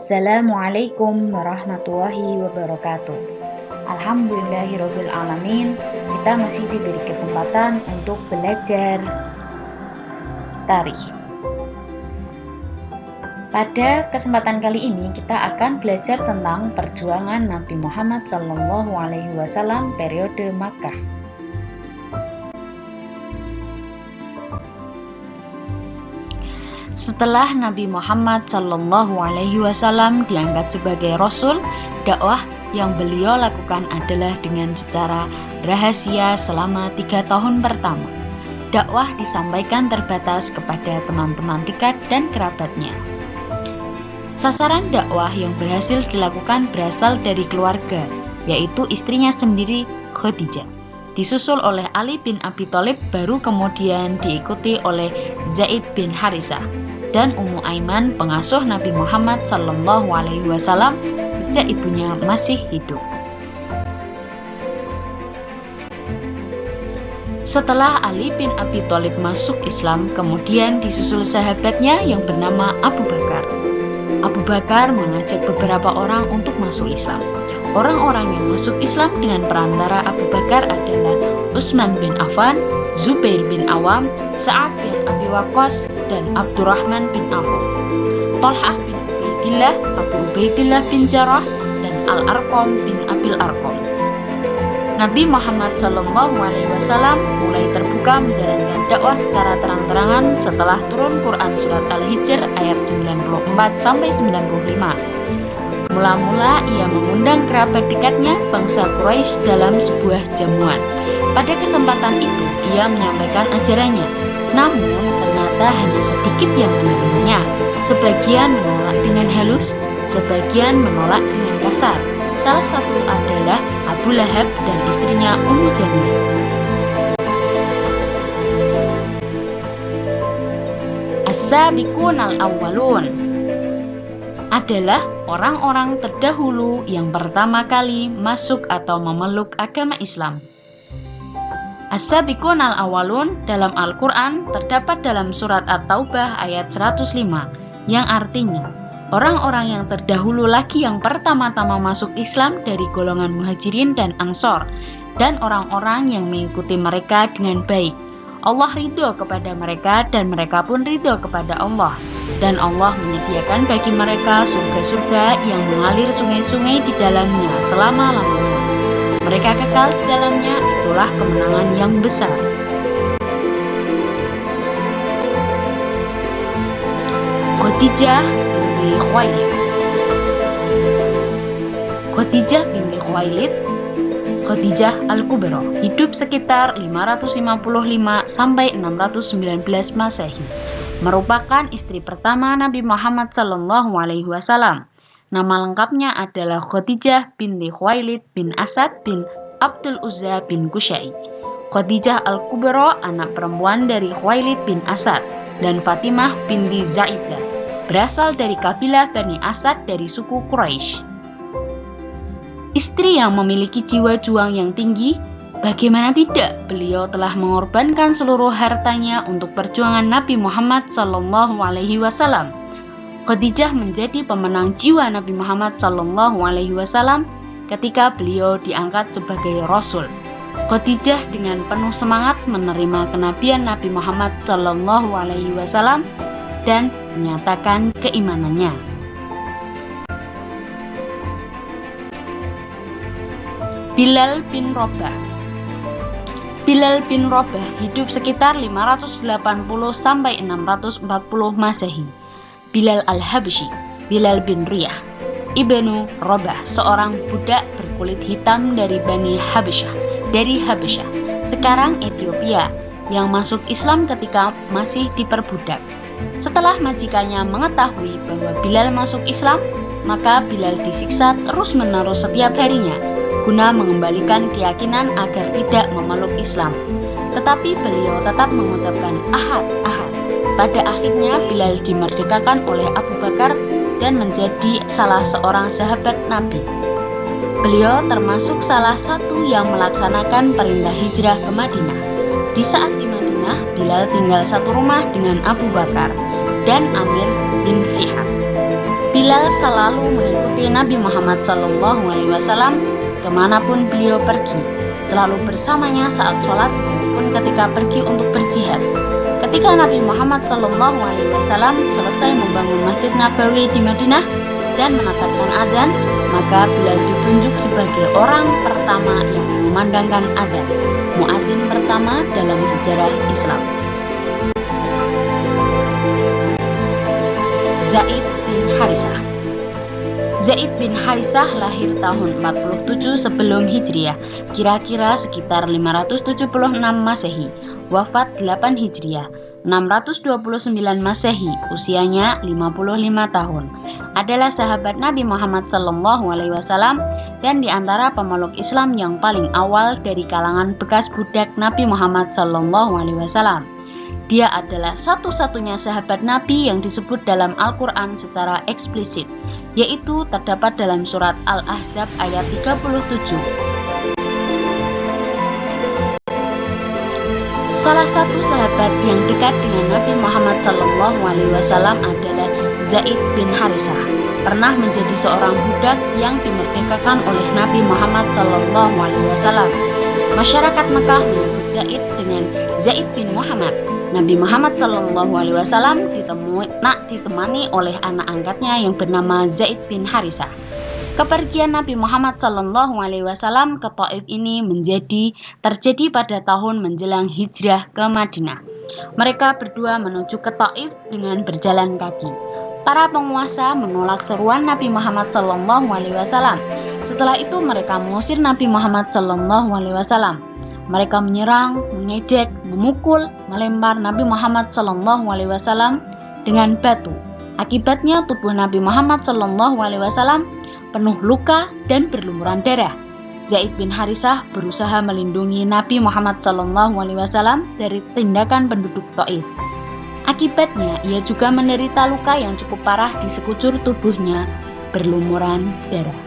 Assalamualaikum warahmatullahi wabarakatuh. Alhamdulillahirabbil alamin. Kita masih diberi kesempatan untuk belajar tarikh. Pada kesempatan kali ini kita akan belajar tentang perjuangan Nabi Muhammad SAW periode Makkah. Setelah Nabi Muhammad SAW diangkat sebagai Rasul, dakwah yang beliau lakukan adalah dengan secara rahasia selama 3 tahun pertama. Dakwah disampaikan terbatas kepada teman-teman dekat dan kerabatnya. Sasaran dakwah yang berhasil dilakukan berasal dari keluarga, yaitu istrinya sendiri Khadijah. Disusul oleh Ali bin Abi Thalib, baru kemudian diikuti oleh Zaid bin Harisah dan Ummu Aiman, pengasuh Nabi Muhammad SAW sejak ibunya masih hidup. Setelah Ali bin Abi Thalib masuk Islam, kemudian disusul sahabatnya yang bernama Abu Bakar. Abu Bakar mengajak beberapa orang untuk masuk Islam. Orang-orang yang masuk Islam dengan perantara Abu Bakar adalah Utsman bin Affan, Zubair bin Awam, Sa'ad bin Abi Waqqas, dan Abdurrahman bin Auf, Thalhah bin Ubaidillah, Abu Ubaidillah bin Jarrah, dan Al-Arqam bin Abil Arqam. Nabi Muhammad SAW mulai terbuka menjalankan dakwah secara terang-terangan setelah turun Quran Surat Al-Hijr ayat 94-95. Mula-mula ia mengundang kerabat dekatnya bangsa Quraisy dalam sebuah jamuan. Pada kesempatan itu ia menyampaikan ajarannya, namun ternyata hanya sedikit yang menerimanya. Sebagian menolak dengan halus, sebagian menolak dengan kasar. Salah satu adalah Abu Lahab dan istrinya Ummu Jamil. As-sabiqun al-awwalun adalah orang-orang terdahulu yang pertama kali masuk atau memeluk agama Islam. As-sabiqun al-awwalun dalam Al-Quran terdapat dalam surat At-Taubah ayat 105 yang artinya orang-orang yang terdahulu lagi yang pertama-tama masuk Islam dari golongan Muhajirin dan Ansor, dan orang-orang yang mengikuti mereka dengan baik. Allah ridho kepada mereka dan mereka pun ridho kepada Allah. Dan Allah menyediakan bagi mereka surga-surga yang mengalir sungai-sungai di dalamnya selama-lamanya. Mereka kekal di dalamnya, itulah kemenangan yang besar. Khadijah binti Khuwailid. Khadijah binti Khuwailid, Khadijah Al-Kubra, hidup sekitar 555 sampai 619 Masehi. Merupakan istri pertama Nabi Muhammad SAW. Nama lengkapnya adalah Khadijah binti Khuwailid bin Asad bin Abdul Uzza bin Qusay. Khadijah Al-Kubra anak perempuan dari Khuwailid bin Asad dan Fatimah binti Zaidah, berasal dari kabilah Bani Asad dari suku Quraisy. Istri yang memiliki jiwa juang yang tinggi, bagaimana tidak, beliau telah mengorbankan seluruh hartanya untuk perjuangan Nabi Muhammad SAW. Khadijah menjadi pemenang jiwa Nabi Muhammad SAW ketika beliau diangkat sebagai Rasul. Khadijah dengan penuh semangat menerima kenabian Nabi Muhammad SAW dan menyatakan keimanannya. Bilal bin Rabah. Bilal bin Rabah hidup sekitar 580 sampai 640 Masehi. Bilal al-Habsyi, Bilal bin Riyah, Ibnu Rabah, seorang budak berkulit hitam dari Bani Habasyah, sekarang Ethiopia, yang masuk Islam ketika masih diperbudak. Setelah majikannya mengetahui bahwa Bilal masuk Islam, maka Bilal disiksa terus-menerus setiap harinya guna mengembalikan keyakinan agar tidak memeluk Islam. Tetapi beliau tetap mengucapkan ahad, ahad. Pada akhirnya Bilal dimerdekakan oleh Abu Bakar dan menjadi salah seorang sahabat Nabi. Beliau termasuk salah satu yang melaksanakan perintah hijrah ke Madinah. Di saat di Madinah, Bilal tinggal satu rumah dengan Abu Bakar dan Amir bin Fihar. Bilal selalu mengikuti Nabi Muhammad SAW kemanapun beliau pergi, selalu bersamanya saat sholat maupun ketika pergi untuk berjihad. Ketika Nabi Muhammad SAW selesai membangun Masjid Nabawi di Madinah dan menetapkan adzan, maka Bilal ditunjuk sebagai orang pertama yang memandangkan adzan, muadzin pertama dalam sejarah Islam. Zaid bin Harisah. Zaid bin Harisah lahir tahun 47 sebelum Hijriah, kira-kira sekitar 576 Masehi, wafat 8 Hijriah, 629 Masehi, usianya 55 tahun. Adalah sahabat Nabi Muhammad SAW dan di antara pemeluk Islam yang paling awal dari kalangan bekas budak Nabi Muhammad SAW. Dia adalah satu-satunya sahabat Nabi yang disebut dalam Al-Quran secara eksplisit, yaitu terdapat dalam surat Al-Ahzab ayat 37. Salah satu sahabat yang dekat dengan Nabi Muhammad SAW adalah Zaid bin Harisah, pernah menjadi seorang budak yang dimerdekakan oleh Nabi Muhammad SAW. Masyarakat Mekah menyebut Zaid dengan Zaid bin Muhammad. Nabi Muhammad SAW ditemani oleh anak angkatnya yang bernama Zaid bin Harisah. Kepergian Nabi Muhammad SAW ke Taif ini terjadi pada tahun menjelang hijrah ke Madinah. Mereka berdua menuju ke Taif dengan berjalan kaki. Para penguasa menolak seruan Nabi Muhammad SAW. Setelah itu mereka mengusir Nabi Muhammad SAW. Mereka menyerang, mengejek, memukul, melempar Nabi Muhammad SAW dengan batu. Akibatnya tubuh Nabi Muhammad SAW penuh luka dan berlumuran darah. Zaid bin Harisah berusaha melindungi Nabi Muhammad SAW dari tindakan penduduk Taif. Akibatnya ia juga menderita luka yang cukup parah di sekujur tubuhnya, berlumuran darah.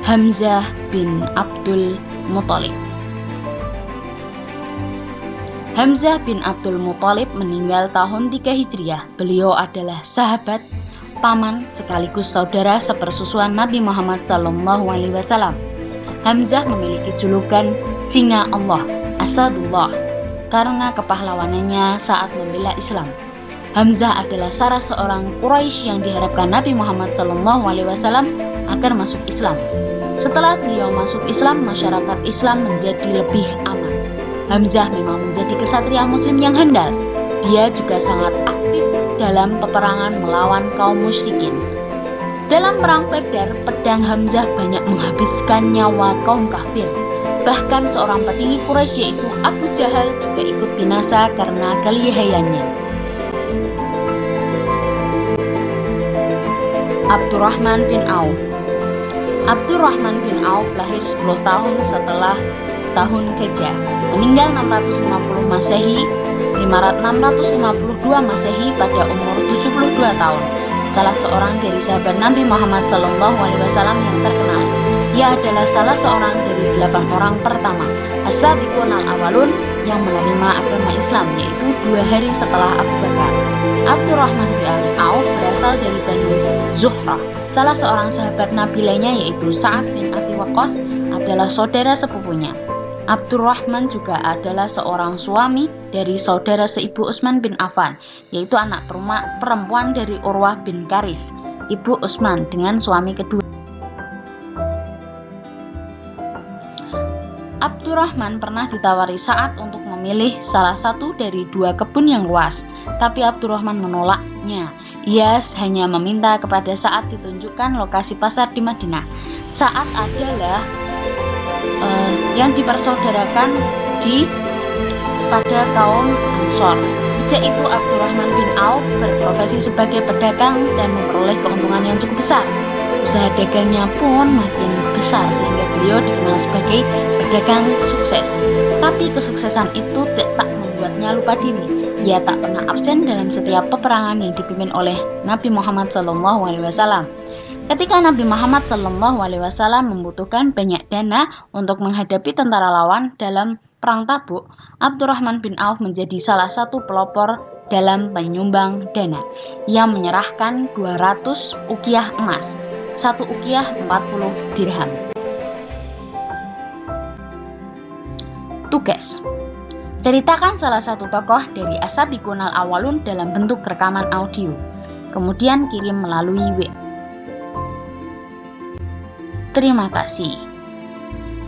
Hamzah bin Abdul Muthalib. Hamzah bin Abdul Muthalib meninggal tahun 3 Hijriah. Beliau adalah sahabat, paman, sekaligus saudara sepersusuan Nabi Muhammad SAW. Hamzah memiliki julukan Singa Allah, Asadullah, karena kepahlawanannya saat membela Islam. Hamzah adalah salah seorang Quraisy yang diharapkan Nabi Muhammad SAW agar masuk Islam. Setelah beliau masuk Islam, masyarakat Islam menjadi lebih aman. Hamzah memang menjadi kesatria muslim yang handal. Dia juga sangat aktif dalam peperangan melawan kaum musyrikin. Dalam perang Badar, pedang Hamzah banyak menghabiskan nyawa kaum kafir. Bahkan seorang petinggi Quraisy yaitu Abu Jahal juga ikut binasa karena kelihayannya. Abdurrahman bin Auf. Abdurrahman bin Auf lahir 10 tahun setelah tahun Gajah, meninggal 650 Masehi, 652 Masehi pada umur 72 tahun. Salah seorang dari sahabat Nabi Muhammad SAW yang terkenal. Ia adalah salah seorang dari 8 orang pertama as-sabiqun al-awwalun yang menerima agama Islam, yaitu 2 hari setelah Abu Bakar. Abdurrahman bin Auf berasal dari Bani Zuhrah. Salah seorang sahabat Nabi lainnya yaitu Sa'ad bin Abi Waqqas adalah saudara sepupunya. Abdurrahman juga adalah seorang suami dari saudara seibu Utsman bin Affan, yaitu anak perempuan dari Urwah bin Karis, ibu Utsman dengan suami kedua. Abdurrahman pernah ditawari Sa'ad untuk memilih salah satu dari 2 kebun yang luas, tapi Abdurrahman menolaknya. Ia hanya meminta kepada Sa'ad ditunjukkan lokasi pasar di Madinah. Sa'ad adalah yang dipersaudarakan pada kaum Ansor. Sejak itu Abdurrahman bin Auf berprofesi sebagai pedagang dan memperoleh keuntungan yang cukup besar. Usaha dagangnya pun makin besar sehingga beliau dikenal sebagai pedagang sukses. Tapi kesuksesan itu tak membuatnya lupa diri. Ia tak pernah absen dalam setiap peperangan yang dipimpin oleh Nabi Muhammad SAW. Ketika Nabi Muhammad SAW membutuhkan banyak dana untuk menghadapi tentara lawan dalam perang Tabuk, Abdurrahman bin Auf menjadi salah satu pelopor dalam penyumbang dana. Ia menyerahkan 200 ukiah emas, 1 ukiah 40 dirham. Tugas: ceritakan salah satu tokoh dari As-Sabiqun al-Awwalun dalam bentuk rekaman audio, kemudian kirim melalui WA. Terima kasih.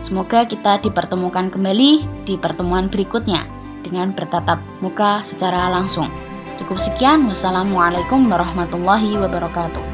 Semoga kita dipertemukan kembali di pertemuan berikutnya dengan bertatap muka secara langsung. Cukup sekian. Wassalamualaikum warahmatullahi wabarakatuh.